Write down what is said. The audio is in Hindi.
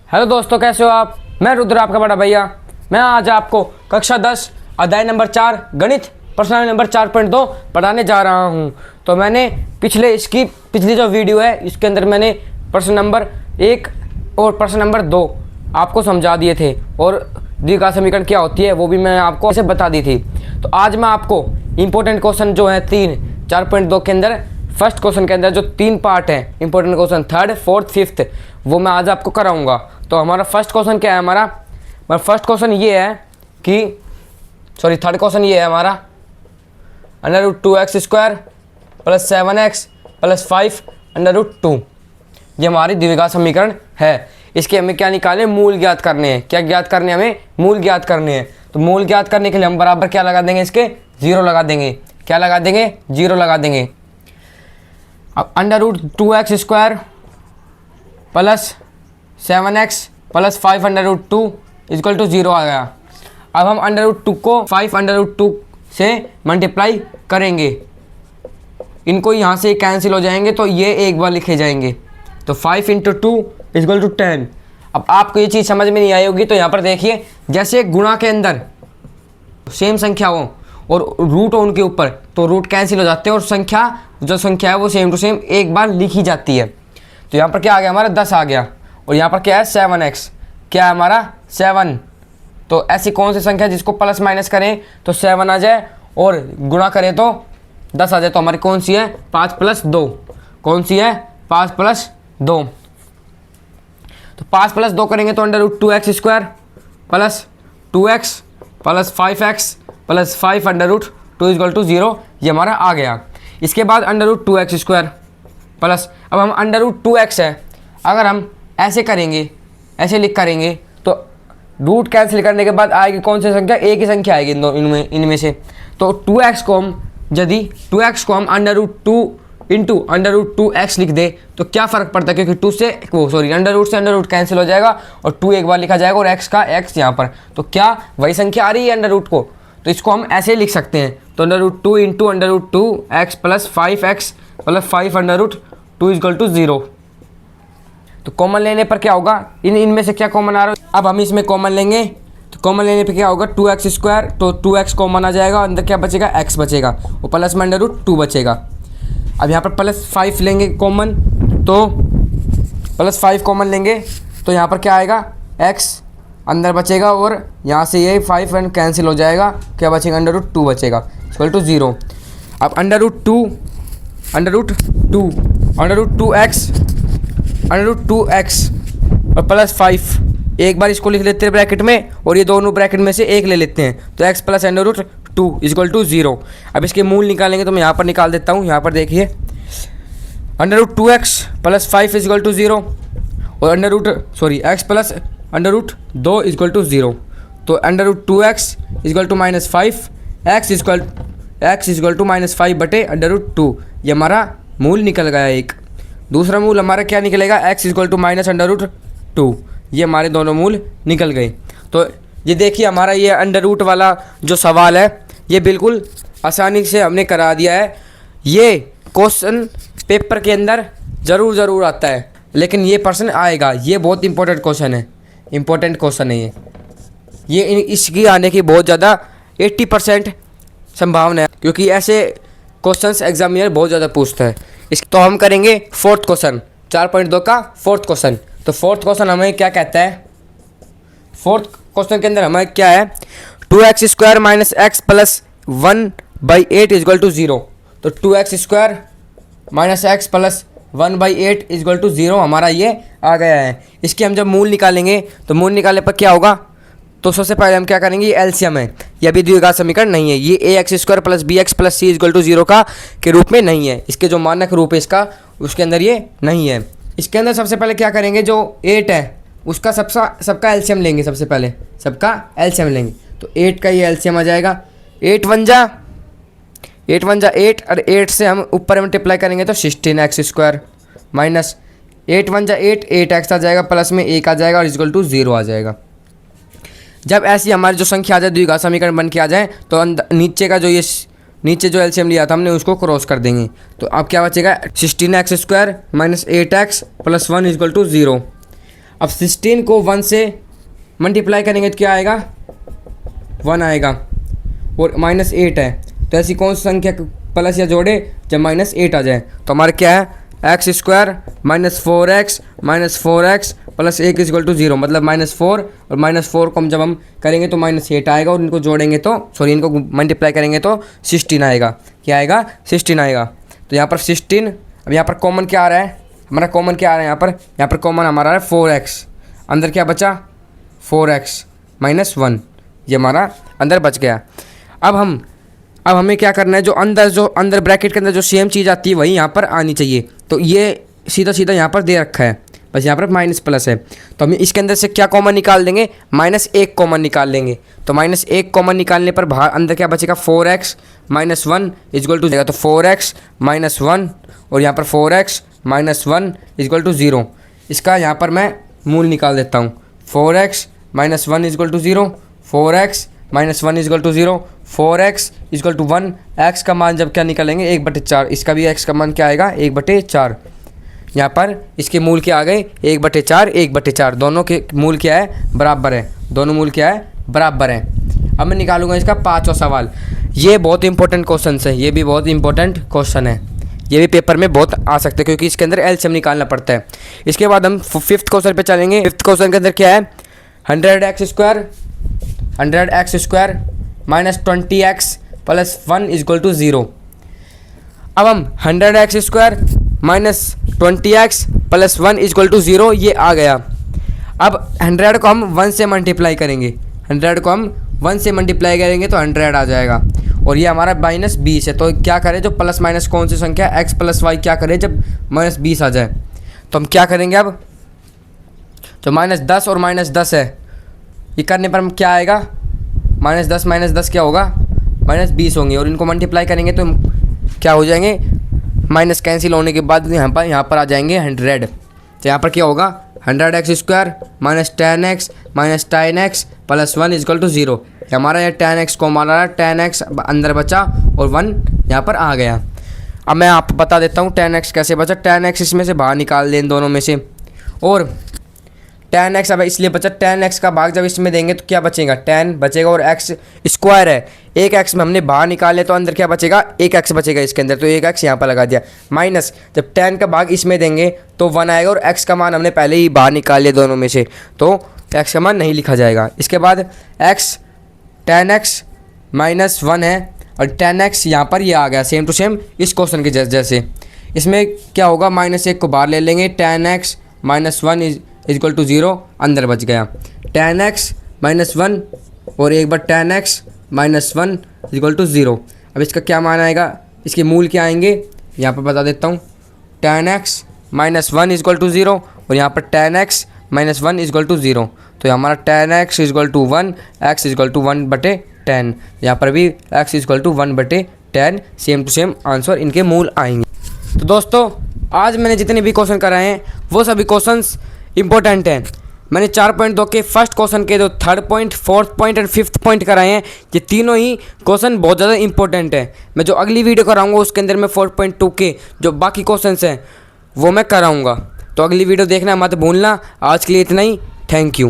हेलो दोस्तों, कैसे हो आप। मैं रुद्र, आपका बड़ा भैया। मैं आज आपको कक्षा 10 अध्याय नंबर 4 गणित प्रश्नावली नंबर 4.2 पढ़ाने जा रहा हूं। तो मैंने पिछली जो वीडियो है इसके अंदर मैंने प्रश्न नंबर 1 और प्रश्न नंबर 2 आपको समझा दिए थे और द्विघात समीकरण क्या होती है वो भी मैं आपको ऐसे बता दी थी। तो आज मैं आपको इंपॉर्टेंट क्वेश्चन जो है 4.2 के अंदर फर्स्ट क्वेश्चन के अंदर जो 3 पार्ट हैं important question 3rd, 4th, 5th वो मैं आज आपको कराऊंगा। तो हमारा फर्स्ट क्वेश्चन क्या है, हमारा फर्स्ट क्वेश्चन ये है कि थर्ड क्वेश्चन ये है हमारा √2x² + 7x + 5 √2। ये हमारी द्विघात समीकरण है। इसके हमें क्या निकालें, मूल ज्ञात करने हैं। क्या ज्ञात करने हैं, हमें मूल ज्ञात करने हैं। तो मूल ज्ञात करने के लिए हम बराबर क्या लगा देंगे, इसके 0 लगा देंगे। क्या लगा देंगे, 0 लगा देंगे। अब √2x² + 7x + 5 √2 = 0 आ गया। अब हम √2 को 5 √2 से मल्टीप्लाई करेंगे। इनको यहाँ से कैंसिल हो जाएंगे तो ये एक बार लिखे जाएंगे। तो 5 × 2 = 10। अब आपको ये चीज़ समझ में नहीं आई होगी तो यहाँ पर देखिए, जैसे गुणा के अंदर सेम संख्या हो और रूट हो उनके ऊपर तो रूट कैंसिल हो जाते हैं और जो संख्या है वो सेम टू सेम एक बार लिखी जाती है। तो यहाँ पर क्या आ गया, हमारा 10 आ गया। और यहाँ पर क्या है, 7x। क्या है हमारा 7। तो ऐसी कौन सी संख्या जिसको प्लस माइनस करें तो 7 आ जाए और गुणा करें तो 10 आ जाए। तो हमारी कौन सी है, 5 + 2। कौन सी है, 5 + 2। तो 5 + 2 करेंगे तो √2x² + 2x + 5x + 5 √2 = 0। ये हमारा आ गया। इसके बाद √2x² प्लस, अब हम √2x है, अगर हम ऐसे करेंगे, ऐसे लिख करेंगे तो रूट कैंसिल करने के बाद आएगी कौन सी संख्या, एक ही संख्या आएगी इनमें से। तो 2x को हम √2 × √2x लिख दे तो क्या फ़र्क पड़ता है, क्योंकि √रूट से √रूट कैंसिल हो जाएगा और 2 एक बार लिखा जाएगा और x का x यहाँ पर। तो क्या वही संख्या आ रही है √रूट को, तो इसको हम ऐसे लिख सकते हैं। तो √2 × √2x + 5x + 5 √2 = 0। तो कॉमन लेने पर क्या होगा, इनमें से क्या कॉमन आ रहा है, अब हम इसमें कॉमन लेंगे। तो कॉमन लेने पे क्या होगा, 2x², तो 2x कॉमन आ जाएगा, अंदर क्या बचेगा, x बचेगा और प्लस में √2 बचेगा। अब यहाँ पर +5 लेंगे कॉमन, तो +5 कॉमन लेंगे तो यहाँ पर क्या आएगा, x अंदर बचेगा और यहाँ से ये 5 कैंसिल हो जाएगा। क्या बचेगा, √2 बचेगा = 0। अब √2x और +5 एक बार इसको लिख लेते हैं ब्रैकेट में और ये दोनों ब्रैकेट में से एक ले लेते हैं। तो x + √2 = 0। अब इसके मूल निकालेंगे तो मैं यहाँ पर निकाल देता हूँ। यहाँ पर देखिए, √2x + 5 = 0 और x + √2 = 0। तो √2x = -5, x -5/√2। ये हमारा मूल निकल गया एक। दूसरा मूल हमारा क्या निकलेगा, x -√2। ये हमारे दोनों मूल निकल गए। तो ये देखिए, हमारा ये अंडर वाला जो सवाल है ये बिल्कुल आसानी से हमने करा दिया है। ये क्वेश्चन पेपर के अंदर ज़रूर आता है, लेकिन ये प्रश्न आएगा। ये बहुत इंपॉर्टेंट क्वेश्चन है। ये इसकी आने की बहुत ज़्यादा 80% संभावना है, क्योंकि ऐसे क्वेश्चंस एग्जामिनर बहुत ज़्यादा पूछता है। तो हम करेंगे 4th क्वेश्चन, 4.2 का 4th क्वेश्चन। तो 4th क्वेश्चन हमें क्या कहता है, 4th क्वेश्चन के अंदर हमें क्या है, 2x² - x + 1/8 = 0। तो 2x² - x + 1/8 = 0 हमारा ये आ गया है। इसके हम जब मूल निकालेंगे तो मूल निकालने पर क्या होगा, तो सबसे पहले हम क्या करेंगे, ये एलसीएम है, ये अभी द्विघात समीकरण नहीं है। ये ax² + bx + c = 0 का के रूप में नहीं है। इसके जो मानक रूप है इसका, उसके अंदर ये नहीं है। इसके अंदर सबसे पहले क्या करेंगे, जो 8 है उसका सबका एलसीएम लेंगे। सबसे पहले सबका एलसीएम लेंगे तो 8 का ये एलसीएम आ जाएगा। 8 × 1 = 8 और 8 से हम ऊपर मल्टीप्लाई करेंगे तो 16x² माइनस 8 × 1 = 8, 8x आ जाएगा, प्लस में 1 आ जाएगा और = 0 आ जाएगा। जब ऐसी हमारी जो संख्या आ जाए, द्विघात समीकरण बन के आ जाए, तो नीचे का जो ये नीचे जो एलसीएम लिया था हमने उसको क्रॉस कर देंगे। तो अब क्या बचेगा 16x² - 8x + 1 = 0। अब 16 को 1 से मल्टीप्लाई करेंगे तो क्या आएगा, 1 आएगा। और -8 है, तो ऐसी कौन सी संख्या प्लस या जोड़े जब -8 आ जाए। तो हमारा क्या है, x square -4x plus 1 equal to 0, मतलब -4 और -4 को जब हम करेंगे तो -8 आएगा, और इनको जोड़ेंगे तो इनको मल्टीप्लाई करेंगे तो 16 आएगा। क्या आएगा, 16 आएगा। तो यहाँ पर 16, अब यहाँ पर कॉमन क्या आ रहा है, हमारा कॉमन क्या आ रहा है, यहाँ पर कॉमन हमारा आ रहा है 4x, अंदर क्या बचा 4x -1, ये हमारा अंदर बच गया। अब हमें क्या करना है, जो अंदर ब्रैकेट के अंदर जो सेम चीज़ आती है वही यहाँ पर आनी चाहिए। तो ये सीधा यहाँ पर दे रखा है, बस यहाँ पर माइनस प्लस है। तो हम इसके अंदर से क्या कॉमन निकाल देंगे, -1 कॉमन निकाल लेंगे। तो -1 कॉमन निकालने पर बाहर अंदर क्या बचेगा, 4x -1 इक्वल टू जाएगा। तो 4x -1 और यहाँ पर 4x -1 इक्वल टू 0। इसका यहाँ पर मैं मूल निकाल देता हूँ। 4x -1 equal to 0, 4x -1 equal to 0, 4x equal to 1। x का मान जब क्या निकालेंगे, 1/4। इसका भी x का मान क्या आएगा, 1/4। यहाँ पर इसके मूल क्या आ गए, 1/4 1/4, दोनों के मूल क्या है, बराबर है। दोनों मूल क्या है, बराबर है। अब मैं निकालूंगा इसका 5वां सवाल। ये बहुत इंपॉर्टेंट क्वेश्चन है, ये भी बहुत इंपॉर्टेंट क्वेश्चन है, ये भी पेपर में बहुत आ सकते हैं क्योंकि इसके अंदर एलसीएम निकालना पड़ता है। इसके बाद हम 5th क्वेश्चन पे चलेंगे। 5th क्वेश्चन के अंदर क्या है, 100x square -20x plus 1 equal to 0। अब हम 100x square -20x plus 1 equal to 0 ये आ गया। अब 100 को हम 1 से मल्टीप्लाई करेंगे, 100 को हम 1 से मल्टीप्लाई करेंगे तो 100 आ जाएगा। और ये हमारा -20 है। तो क्या करें, जो प्लस माइनस कौन सी संख्या x प्लस वाई, क्या करें जब -20 आ जाए। तो हम क्या करेंगे, अब जो -10 और -10 है ये करने पर हम क्या आएगा, -10 क्या होगा, -20 होंगे। और इनको मल्टीप्लाई करेंगे तो हम क्या हो जाएंगे, माइनस कैंसिल होने के बाद यहाँ पर आ जाएंगे 100। तो यहाँ पर क्या होगा, 100x square -10x plus 1 equal to 0। हमारा ये 10x को हमारा 10x अंदर बचा और 1 यहाँ पर आ गया। अब मैं आपको बता देता हूँ 10x कैसे बचा। 10x इसमें से बाहर निकाल दें दोनों में से, और 10x अब इसलिए बचा, 10x का भाग जब इसमें देंगे तो क्या बचेगा, 10 बचेगा। और x स्क्वायर है, एक x में हमने बाहर निकाले तो अंदर क्या बचेगा, एक x बचेगा इसके अंदर, तो एक x यहाँ पर लगा दिया। माइनस जब 10 का भाग इसमें देंगे तो 1 आएगा, और x का मान हमने पहले ही बाहर निकाल लिया दोनों में से, तो x का मान नहीं लिखा जाएगा। इसके बाद x 10x -1 है, और 10x यहाँ पर ये आ गया सेम टू सेम इस क्वेश्चन के जैसे। इसमें क्या होगा, -1 को बाहर ले लेंगे, 10x -1 इक्वल टू 0 अंदर बच गया। 10x -1 और एक बार 10x -1 इक्वल टू 0। अब इसका क्या मान आएगा, इसके मूल क्या आएंगे, यहाँ पर बता देता हूँ। 10x -1 इक्वल टू 0 और यहाँ पर 10x -1 इक्वल टू 0। तो हमारा 10x equal to 1, x equal to 1/10। यहाँ पर भी x equal to 1/10, same to same answer इनके मूल आएंगे। तो दोस्तों आज मैंने जितने भी क्वेश्चन कराए हैं वो सभी क्वेश्चंस इंपॉर्टेंट हैं। मैंने 4.2 के फर्स्ट क्वेश्चन के जो 3rd point, 4th point and 5th point कराए हैं, ये तीनों ही क्वेश्चन बहुत ज़्यादा इंपॉर्टेंट है। मैं जो अगली वीडियो कराऊंगा उसके अंदर मैं 4.2 के जो बाकी क्वेश्चंस हैं वो मैं कराऊंगा। तो अगली वीडियो देखना मत भूलना। आज के लिए इतना ही, थैंक यू।